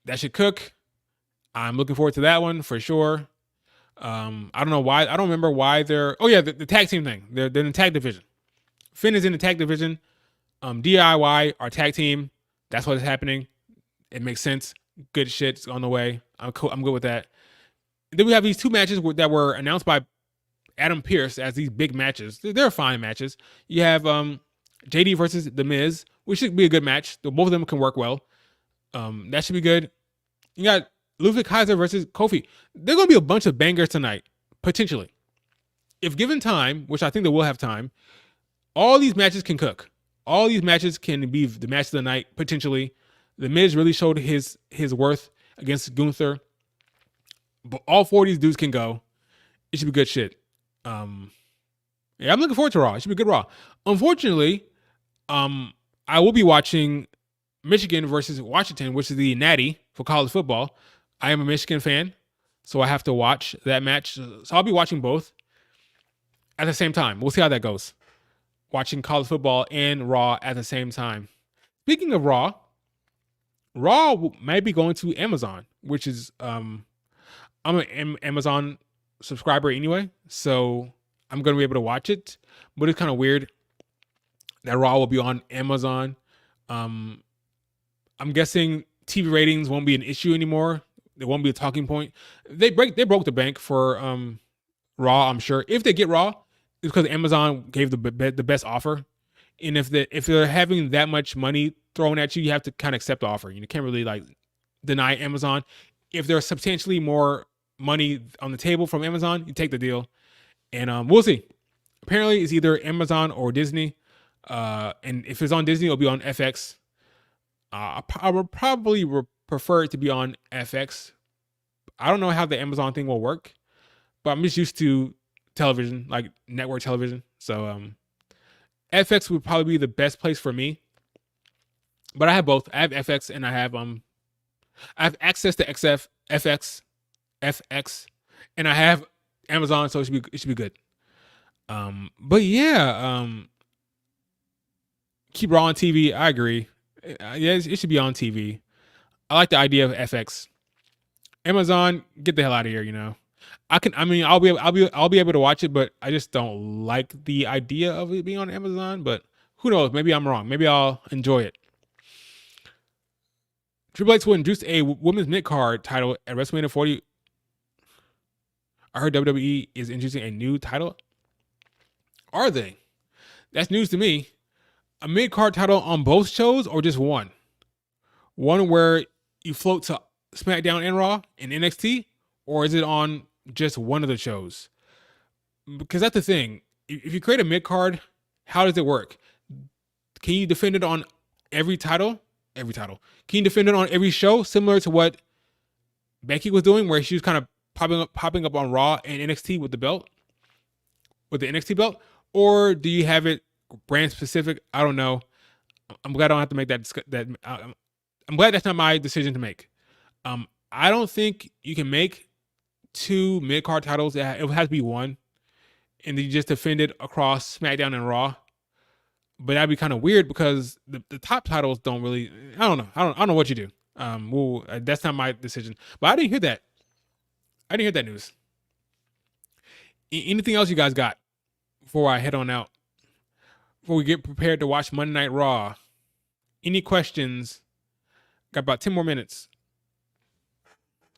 That should cook. I'm looking forward to that one for sure. I don't know why. I don't remember why they're. Oh yeah, the tag team thing. They're in the tag division. Finn is in the tag division. DIY our tag team. That's what is happening. It makes sense. Good shit's on the way. I'm cool. I'm good with that. Then we have these two matches that were announced by Adam Pearce as these big matches. They're fine matches. You have JD versus The Miz, which should be a good match. Both of them can work well. That should be good. You got Ludwig Kaiser versus Kofi. There's going to be a bunch of bangers tonight, potentially. If given time, which I think they will have time, all these matches can cook. All these matches can be the match of the night, potentially. The Miz really showed his worth against Gunther. But all four of these dudes can go. It should be good shit. Yeah, I'm looking forward to Raw. It should be good Raw. Unfortunately, I will be watching Michigan versus Washington, which is the Natty for college football. I am a Michigan fan, so I have to watch that match. So I'll be watching both at the same time. We'll see how that goes. Watching college football and Raw at the same time. Speaking of Raw might be going to Amazon, which is I'm an Amazon subscriber anyway, so I'm going to be able to watch it. But it's kind of weird that Raw will be on Amazon. I'm guessing TV ratings won't be an issue anymore. It won't be a talking point. They broke the bank for Raw, I'm sure. If they get Raw, it's because Amazon gave the best offer. And if they're having that much money thrown at you, you have to kind of accept the offer. You can't really like deny Amazon. If there's substantially more money on the table from Amazon, you take the deal. And we'll see. Apparently, it's either Amazon or Disney. And if it's on Disney, it'll be on FX. I would probably prefer it to be on FX. I don't know how the Amazon thing will work, but I'm just used to television, like network television. So FX would probably be the best place for me. But I have both. I have FX and I have access to FX, and I have Amazon, so it should be good. But yeah, keep Raw on TV. I agree. Yeah, it should be on TV. I like the idea of FX. Amazon, get the hell out of here. I'll be able to watch it, but I just don't like the idea of it being on Amazon. But who knows? Maybe I'm wrong. Maybe I'll enjoy it. Triple H will introduce a women's mid-card title at WrestleMania 40. I heard WWE is introducing a new title. Are they? That's news to me. A mid-card title on both shows or just one? One where you float to SmackDown and Raw and NXT? Or is it on just one of the shows? Because that's the thing. If you create a mid-card, how does it work? Can you defend it on every title? Every title. Can you defend it on every show? Similar to what Becky was doing, where she was kind of popping up on Raw and NXT with the belt? With the NXT belt? Or do you have it brand specific? I don't know. I'm glad I don't have to make that. I'm glad that's not my decision to make. I don't think you can make two mid-card titles. It has to be one. And then you just defend it across SmackDown and Raw. But that'd be kind of weird because the top titles don't really. I don't know. I don't know what you do. That's not my decision. But I didn't hear that. I didn't hear that news. Anything else you guys got before I head on out? before we get prepared to watch Monday Night Raw. Any questions? Got about 10 more minutes.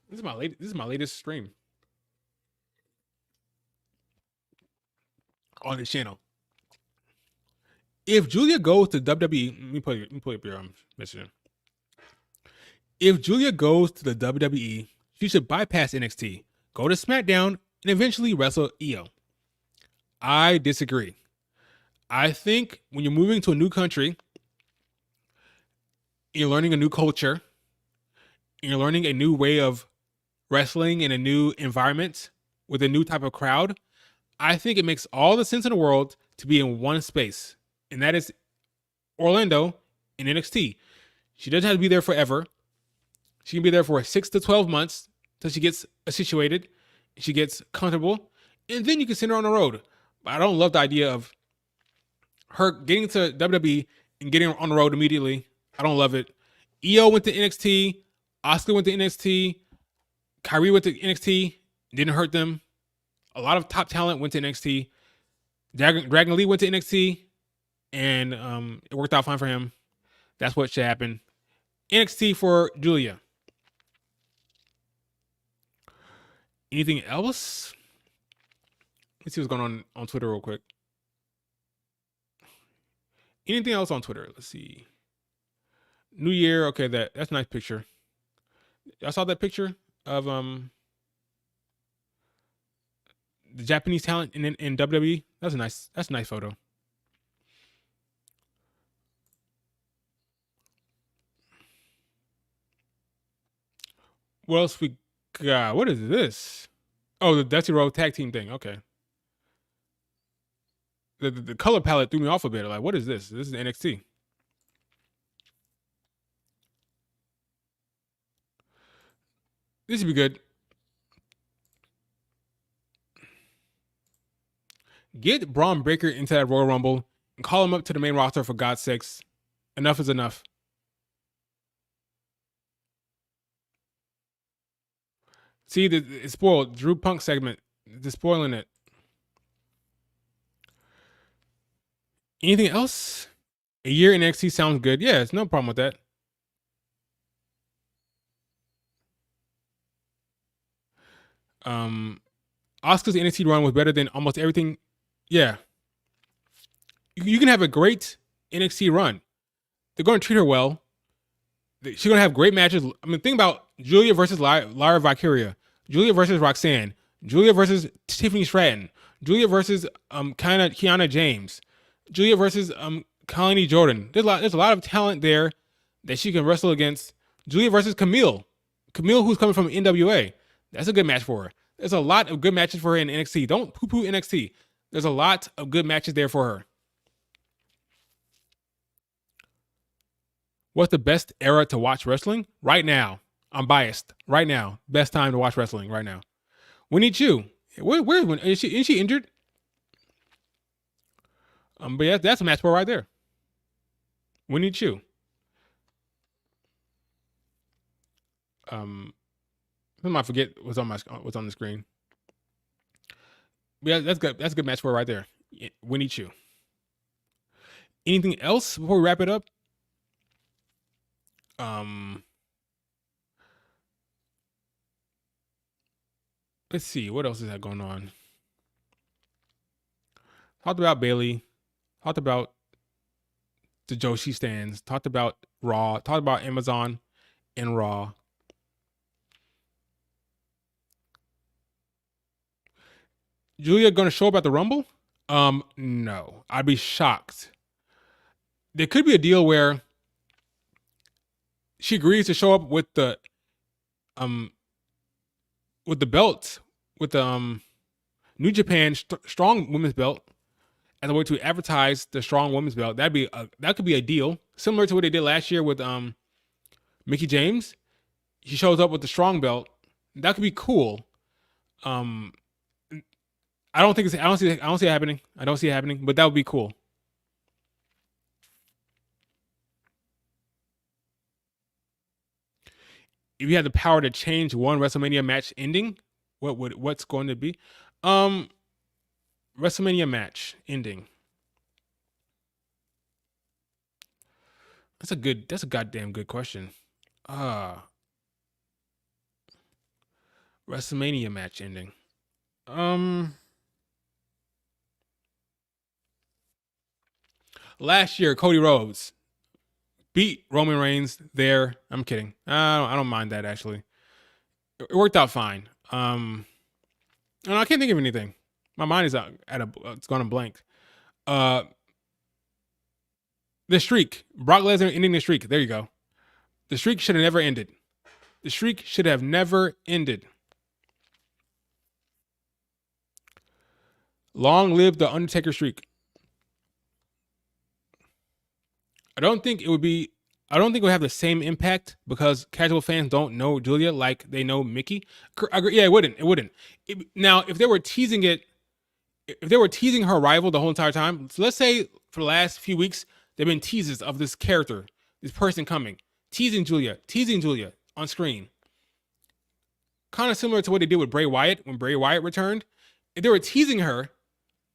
This is my latest stream on this channel. If Giulia goes to WWE, let me pull up your message. If Giulia goes to the WWE, she should bypass NXT, go to SmackDown, and eventually wrestle Io. I disagree. I think when you're moving to a new country, you're learning a new culture, and you're learning a new way of wrestling in a new environment with a new type of crowd, I think it makes all the sense in the world to be in one space, and that is Orlando in NXT. She doesn't have to be there forever. She can be there for 6 to 12 months till she gets situated, she gets comfortable, and then you can send her on the road. But I don't love the idea of her getting to WWE and getting on the road immediately. I don't love it. Io went to NXT. Asuka went to NXT. Kyrie went to NXT. Didn't hurt them. A lot of top talent went to NXT. Dragon Lee went to NXT, and it worked out fine for him. That's what should happen. NXT for Giulia. Anything else? Let's see what's going on Twitter real quick. Anything else on Twitter? Let's see. New Year. Okay, that's a nice picture. I saw that picture of the Japanese talent in WWE. That's a nice photo. What else we got? What is this? Oh, the Dusty Road tag team thing. Okay. The color palette threw me off a bit. Like, what is this? This is NXT. This would be good. Get Braun Breaker into that Royal Rumble and call him up to the main roster for God's sakes. Enough is enough. See, it's spoiled. Drew Punk segment. They're spoiling it. Anything else? A year in NXT sounds good. Yeah, it's no problem with that. Asuka's NXT run was better than almost everything. Yeah. You can have a great NXT run. They're going to treat her well. She's going to have great matches. I mean, think about Giulia versus Lyra Valkyria. Giulia versus Roxanne. Giulia versus Tiffany Stratton. Giulia versus Kiana James. Giulia versus Colleen Jordan. There's a lot of talent there that she can wrestle against. Giulia versus Camille. Camille, who's coming from NWA. That's a good match for her. There's a lot of good matches for her in NXT. Don't poo-poo NXT. There's a lot of good matches there for her. What's the best era to watch wrestling? Right now. I'm biased. Right now. Best time to watch wrestling right now. Winnie Chu. Where's Winnie? Is she injured? But yeah, that's a match for right there. Winnie Chu. I might forget what's on the screen. Yeah, that's good. That's a good match for right there. Winnie Chu. Anything else before we wrap it up? Let's see. What else is that going on? Talked about Bayley. Talked about the Joshi stands. Talked about Raw. Talked about Amazon and Raw. Giulia going to show up at the Rumble? No. I'd be shocked. There could be a deal where she agrees to show up with the belt, with the New Japan Strong Women's Belt, as a way to advertise the Strong Women's Belt. That could be a deal similar to what they did last year with Mickie James. She shows up with the Strong Belt. That could be cool. I don't see it happening. I don't see it happening, but that would be cool. If you had the power to change one WrestleMania match ending, what's going to be? WrestleMania match ending. That's a goddamn good question. WrestleMania match ending. Last year, Cody Rhodes beat Roman Reigns there. I'm kidding. I don't mind that actually. It worked out fine. I can't think of anything. My mind is it's gone blank. The streak. Brock Lesnar ending the streak. There you go. The streak should have never ended. The streak should have never ended. Long live the Undertaker streak. I don't think it would have the same impact because casual fans don't know Giulia like they know Mickey. Yeah, it wouldn't. Now, if they were teasing her rival the whole entire time, so let's say for the last few weeks, there have been teases of this character, this person coming, teasing Giulia on screen. Kind of similar to what they did with Bray Wyatt when Bray Wyatt returned. If they were teasing her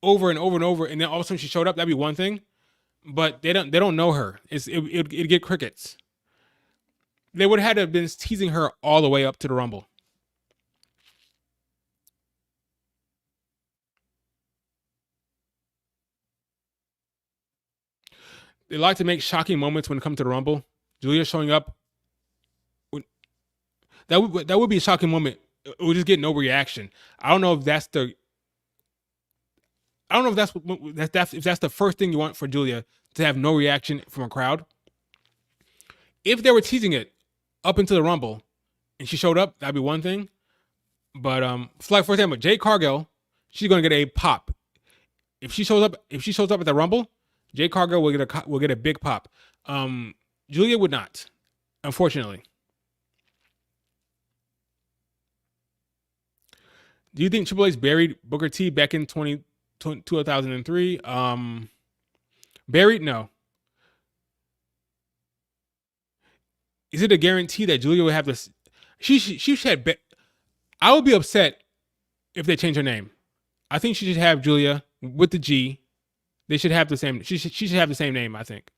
over and over and over, and then all of a sudden she showed up, that'd be one thing. But they don't know her. It'd get crickets. They would have had to have been teasing her all the way up to the Rumble. They like to make shocking moments when it comes to the Rumble. Giulia showing up. That would be a shocking moment. It would just get no reaction. I don't know if that's the first thing you want for Giulia, to have no reaction from a crowd. If they were teasing it up into the Rumble and she showed up, that'd be one thing. But like for example, Jade Cargill, she's gonna get a pop. If she shows up at the Rumble, Jade Cargill will get a big pop. Giulia would not, unfortunately. Do you think Triple H buried Booker T back in 2003? Buried? No. Is it a guarantee that Giulia would have this? She should. I would be upset if they change her name. I think she should have Giulia with the G. They should have the same. She should have the same name, I think.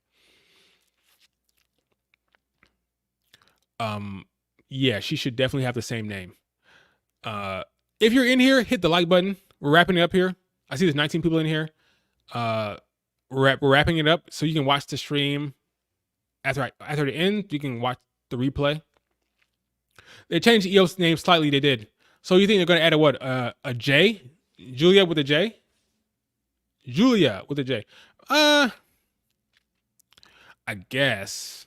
Yeah, she should definitely have the same name. If you're in here, hit the like button. We're wrapping it up here. I see there's 19 people in here. We're wrapping it up so you can watch the stream after the end. You can watch the replay. They changed the EO's name slightly. They did. So you think they're going to add a J? Giulia with a J? Giulia with a J. I guess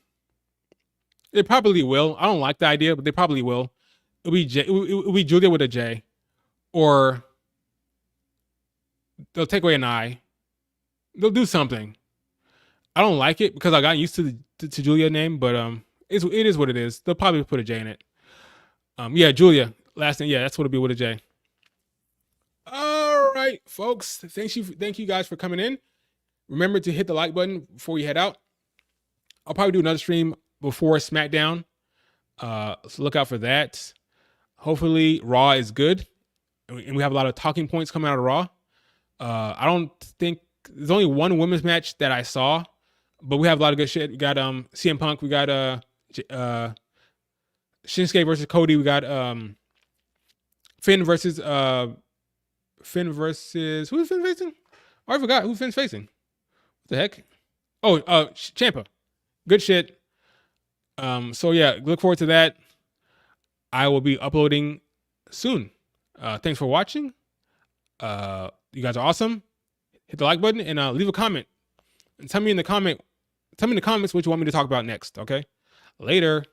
they probably will. I don't like the idea, but they probably will. It'll be Giulia with a J, or they'll take away an I. They'll do something. I don't like it because I got used to Giulia name, but it is what it is. They'll probably put a J in it. Yeah, Giulia. Last name, yeah, that's what it'll be with a J. All right, folks. Thank you guys for coming in. Remember to hit the like button before you head out. I'll probably do another stream before SmackDown. So look out for that. Hopefully Raw is good. And we have a lot of talking points coming out of Raw. I don't think there's only one women's match that I saw, but we have a lot of good shit. We got CM Punk, we got Shinsuke versus Cody, we got Finn versus who's Finn facing? Oh, I forgot who Finn's facing. What the heck? Oh, Ciampa. Good shit. So yeah, look forward to that. I will be uploading soon. Thanks for watching. You guys are awesome. Hit the like button and leave a comment. And tell me in the comments what you want me to talk about next. Okay. Later.